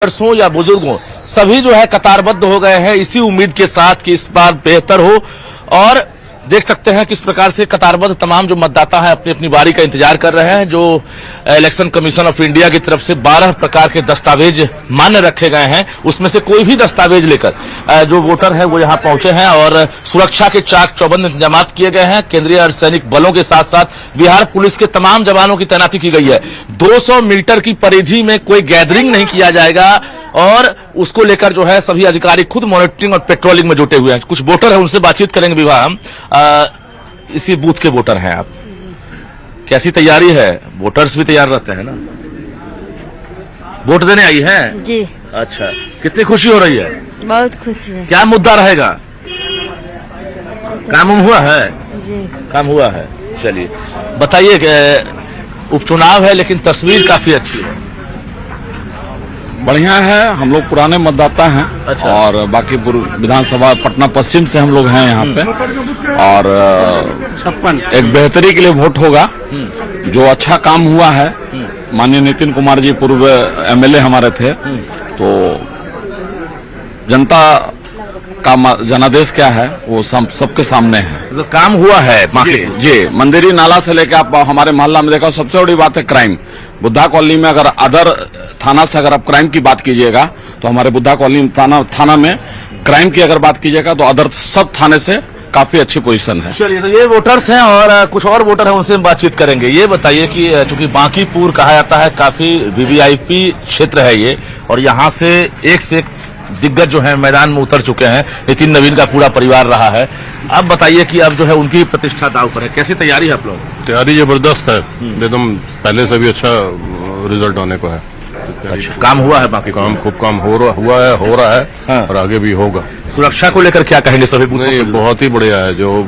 हो या बुजुर्ग हो, सभी जो है कतारबद्ध हो गए हैं इसी उम्मीद के साथ कि इस बार बेहतर हो। और देख सकते हैं किस प्रकार से कतारबद्ध तमाम जो मतदाता हैं अपनी अपनी बारी का इंतजार कर रहे हैं। जो इलेक्शन कमीशन ऑफ इंडिया की तरफ से 12 प्रकार के दस्तावेज मान्य रखे गए हैं, उसमें से कोई भी दस्तावेज लेकर जो वोटर है वो यहाँ पहुंचे हैं और सुरक्षा के चाक चौबंद इंतजाम किए गए हैं। केंद्रीय अर्धसैनिक बलों के साथ साथ बिहार पुलिस के तमाम जवानों की तैनाती की गई है। 200 मीटर की परिधि में कोई गैदरिंग नहीं किया जाएगा और उसको लेकर जो है सभी अधिकारी खुद मॉनिटरिंग और पेट्रोलिंग में जुटे हुए हैं। कुछ वोटर है उनसे बातचीत करेंगे। विवाह हम इसी बूथ के वोटर हैं आप, कैसी तैयारी है? वोटर्स भी तैयार रहते हैं ना, वोट देने आई है जी। अच्छा, कितनी खुशी हो रही है? बहुत खुशी है। क्या मुद्दा रहेगा? काम हुआ है जी। काम हुआ है। चलिए बताइए, उपचुनाव है लेकिन तस्वीर काफी अच्छी है। बढ़िया है। हम लोग पुराने मतदाता हैं। अच्छा। और बांकीपुर विधानसभा पटना पश्चिम से हम लोग हैं यहाँ पे। और 56 एक बेहतरी के लिए वोट होगा। जो अच्छा काम हुआ है, माननीय नितिन कुमार जी पूर्व एमएलए हमारे थे, तो जनता का जनादेश क्या है वो सबके सामने है। तो काम हुआ है जी। मंदिरी नाला से लेकर आप हमारे मोहल्ला में देखा, सबसे बड़ी बात है क्राइम। बुद्धा कॉलोनी में अगर अदर थाना से अगर आप क्राइम की बात कीजिएगा तो हमारे बुद्धा कॉलोनी थाना में क्राइम की अगर बात कीजिएगा तो अदर सब थाने से काफी अच्छी पोजीशन है। चलिए, तो ये वोटर्स हैं और कुछ और वोटर हैं, उनसे हम बातचीत करेंगे। ये बताइए कि चूंकि बांकीपुर कहा जाता है काफी वीवीआईपी क्षेत्र है ये, और यहाँ से एक दिग्गज जो है मैदान में उतर चुके हैं। नितिन नवीन का पूरा परिवार रहा है। अब बताइए कि अब जो है उनकी प्रतिष्ठा दांव पर है, कैसी तैयारी है आप लोग? तैयारी जबरदस्त है, एकदम पहले से भी अच्छा रिजल्ट होने को है। अच्छा, काम हुआ है? बाकी खूब काम हो रहा है हाँ। और आगे भी होगा। सुरक्षा को लेकर क्या कहेंगे सभी? नहीं, बहुत ही बढ़िया है। जो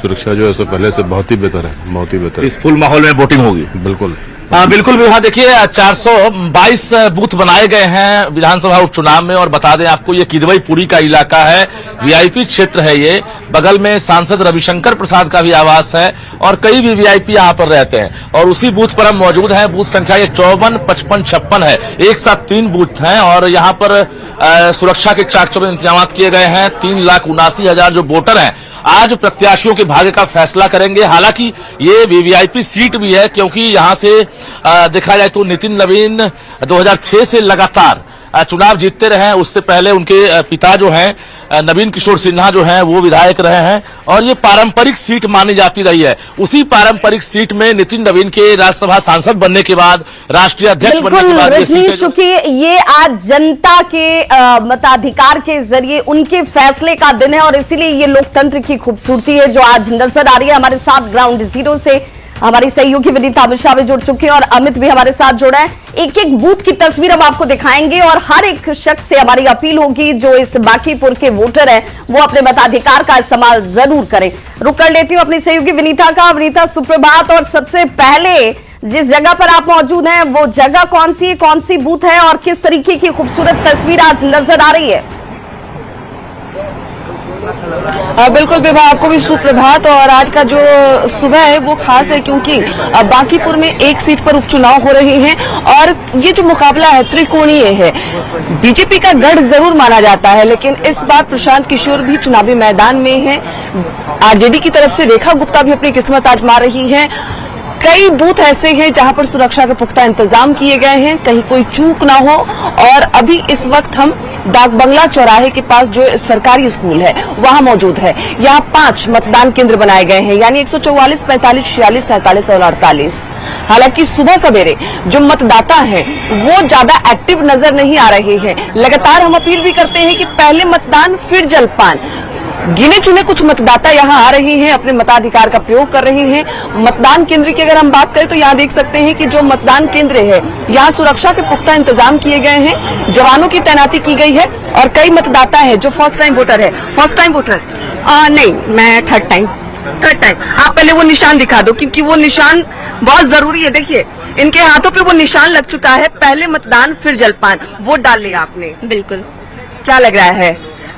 सुरक्षा जो है पहले से बहुत ही बेहतर है, बहुत ही बेहतर। इस फुल माहौल में वोटिंग होगी? बिल्कुल। हाँ बिल्कुल। विवाह देखिए, 422 बूथ बनाए गए हैं विधानसभा उपचुनाव में। और बता दें आपको, ये किदवईपुरी का इलाका है, वीआईपी क्षेत्र है ये। बगल में सांसद रविशंकर प्रसाद का भी आवास है और कई भी वीआईपी यहाँ पर रहते हैं। और उसी बूथ पर हम मौजूद हैं। बूथ संख्या ये 54, 55, 56 है। एक साथ 3 बूथ हैं और यहाँ पर सुरक्षा के चाक चौबंद इंतजाम किए गए हैं। 3,79,000 जो वोटर हैं आज प्रत्याशियों के भाग्य का फैसला करेंगे। हालांकि ये वीवीआईपी सीट भी है, क्योंकि यहां से देखा जाए तो नितिन नवीन 2006 से लगातार चुनाव जीतते रहे हैं। उससे पहले उनके पिता जो हैं नवीन किशोर सिन्हा जो हैं वो विधायक रहे हैं और ये पारंपरिक सीट मानी जाती रही है। उसी पारंपरिक सीट में नितिन नवीन के राज्यसभा सांसद बनने के बाद, राष्ट्रीय अध्यक्ष बनने के बाद, रजनीश, चूंकि ये आज जनता के मताधिकार के जरिए उनके फैसले का दिन है और इसीलिए ये लोकतंत्र की खूबसूरती है जो आज नजर आ रही है। हमारे साथ ग्राउंड जीरो से हमारी सहयोगी विनीता मिश्रा भी जुड़ चुके हैं और अमित भी हमारे साथ जुड़ा है। एक एक बूथ की तस्वीर हम आपको दिखाएंगे और हर एक शख्स से हमारी अपील होगी जो इस बांकीपुर के वोटर हैं वो अपने मताधिकार का इस्तेमाल जरूर करें। रुक कर लेती हूं अपनी सहयोगी विनीता का। विनीता, सुप्रभात। और सबसे पहले जिस जगह पर आप मौजूद हैं वो जगह कौन सी बूथ है और किस तरीके की खूबसूरत तस्वीर आज नजर आ रही है? बिल्कुल विवाह, आपको भी सुप्रभात। और आज का जो सुबह है वो खास है क्योंकि बांकीपुर में एक सीट पर उपचुनाव हो रहे हैं और ये जो मुकाबला है त्रिकोणीय है। बीजेपी का गढ़ जरूर माना जाता है, लेकिन इस बार प्रशांत किशोर भी चुनावी मैदान में है। आरजेडी की तरफ से रेखा गुप्ता भी अपनी किस्मत आजमा रही है। कई बूथ ऐसे हैं जहां पर सुरक्षा के पुख्ता इंतजाम किए गए हैं, कहीं कोई चूक ना हो। और अभी इस वक्त हम डाक बंगला चौराहे के पास जो सरकारी स्कूल है वहां मौजूद है। यहाँ 5 मतदान केंद्र बनाए गए हैं, यानी 144, 45, 46, 47 और 48। हालांकि सुबह सवेरे जो मतदाता हैं वो ज्यादा एक्टिव नजर नहीं आ रहे हैं। लगातार हम अपील भी करते हैं कि पहले मतदान फिर जलपान। गिने चुने कुछ मतदाता यहाँ आ रहे हैं, अपने मताधिकार का प्रयोग कर रहे हैं। मतदान केंद्र की अगर हम बात करें तो यहाँ देख सकते हैं कि जो मतदान केंद्र है यहाँ सुरक्षा के पुख्ता इंतजाम किए गए हैं, जवानों की तैनाती की गई है और कई मतदाता है जो फर्स्ट टाइम वोटर है। First time voter? नहीं, मैं थर्ड टाइम। आप पहले वो निशान दिखा दो क्योंकि वो निशान बहुत जरूरी है। देखिए इनके हाथों पे वो निशान लग चुका है, पहले मतदान फिर जलपान। वोट डाल लिया आपने? बिल्कुल। क्या लग रहा है?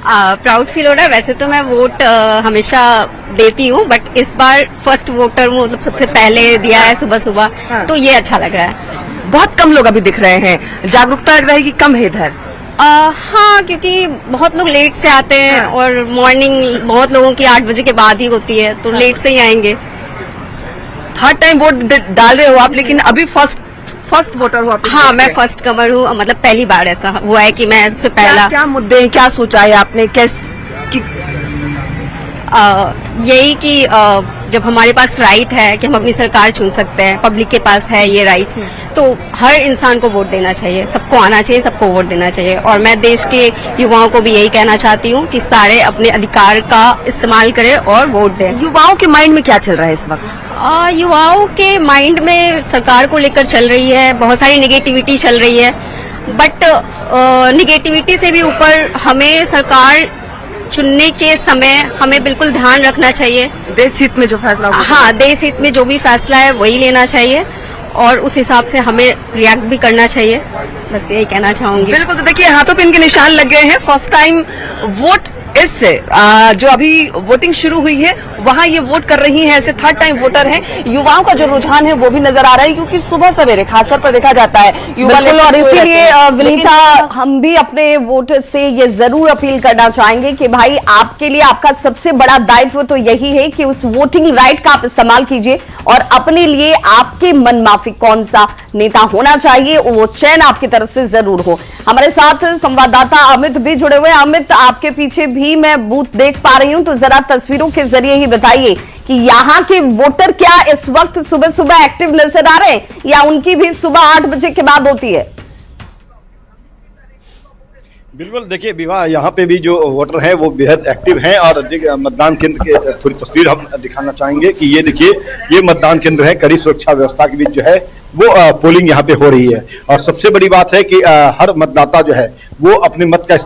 प्राउड फील हो रहा है। वैसे तो मैं वोट हमेशा देती हूँ, बट इस बार फर्स्ट वोटर मतलब सबसे पहले दिया है सुबह सुबह, तो ये अच्छा लग रहा है। बहुत कम लोग अभी दिख रहे हैं, जागरूकता रहेगी कम है इधर। हाँ, क्योंकि बहुत लोग लेट से आते हैं और मॉर्निंग बहुत लोगों की 8 बजे के बाद ही होती है, तो लेट से ही आएंगे। हर टाइम वोट डाल रहे हो आप, लेकिन अभी फर्स्ट वोटर हो आप? हाँ, मैं फर्स्ट कमर हूँ, मतलब पहली बार ऐसा हुआ है कि मैं सबसे पहला। क्या मुद्दे हैं, क्या सोचा है आपने, यही कि जब हमारे पास राइट है कि हम अपनी सरकार चुन सकते हैं, पब्लिक के पास है ये राइट, तो हर इंसान को वोट देना चाहिए, सबको आना चाहिए, सबको वोट देना चाहिए। और मैं देश के युवाओं को भी यही कहना चाहती हूँ कि सारे अपने अधिकार का इस्तेमाल करें और वोट दें। युवाओं के माइंड में क्या चल रहा है इस वक्त? युवाओं के माइंड में सरकार को लेकर चल रही है, बहुत सारी नेगेटिविटी चल रही है, बट नेगेटिविटी से भी ऊपर हमें सरकार चुनने के समय हमें बिल्कुल ध्यान रखना चाहिए। देश हित में जो फैसला होगा। हाँ, देश हित में जो भी फैसला है वही लेना चाहिए और उस हिसाब से हमें रिएक्ट भी करना चाहिए, बस यही कहना चाहूंगी। बिल्कुल, तो देखिए हाथों पे इनके निशान लग गए हैं। फर्स्ट टाइम वोट इससे जो अभी वोटिंग शुरू हुई है वहां ये वोट कर रही हैं, ऐसे थर्ड टाइम वोटर हैं। युवाओं का जो रुझान है वो भी नजर आ रहा है, क्योंकि सुबह सवेरे खासतौर पर देखा जाता है युवा। बिल्कुल, और इसीलिए विनीता हम भी अपने वोटर से ये जरूर अपील करना चाहेंगे कि भाई आपके लिए आपका सबसे बड़ा दायित्व तो यही है कि उस वोटिंग राइट का आप इस्तेमाल कीजिए और अपने लिए आपके मन माफिक कौन सा नेता होना चाहिए वो चयन आपकी तरफ से जरूर हो। हमारे साथ संवाददाता अमित भी जुड़े हुए हैं। अमित, आपके पीछे भी मैं बूथ देख पा रही हूं, तो जरा तस्वीरों के जरिए ही बताइए कि यहाँ के वोटर क्या इस वक्त सुबह सुबह एक्टिव नजर आ रहे हैं या उनकी भी सुबह 8 बजे के बाद होती है? बिल्कुल, देखिए विवाह यहाँ पे भी जो वोटर है वो बेहद एक्टिव हैं और मतदान केंद्र के थोड़ी तस्वीर हम दिखाना चाहेंगे कि ये देखिए ये मतदान केंद्र है, कड़ी सुरक्षा व्यवस्था के बीच जो है वो पोलिंग यहाँ पे हो रही है। और सबसे बड़ी बात है कि हर मतदाता जो है वो अपने मत का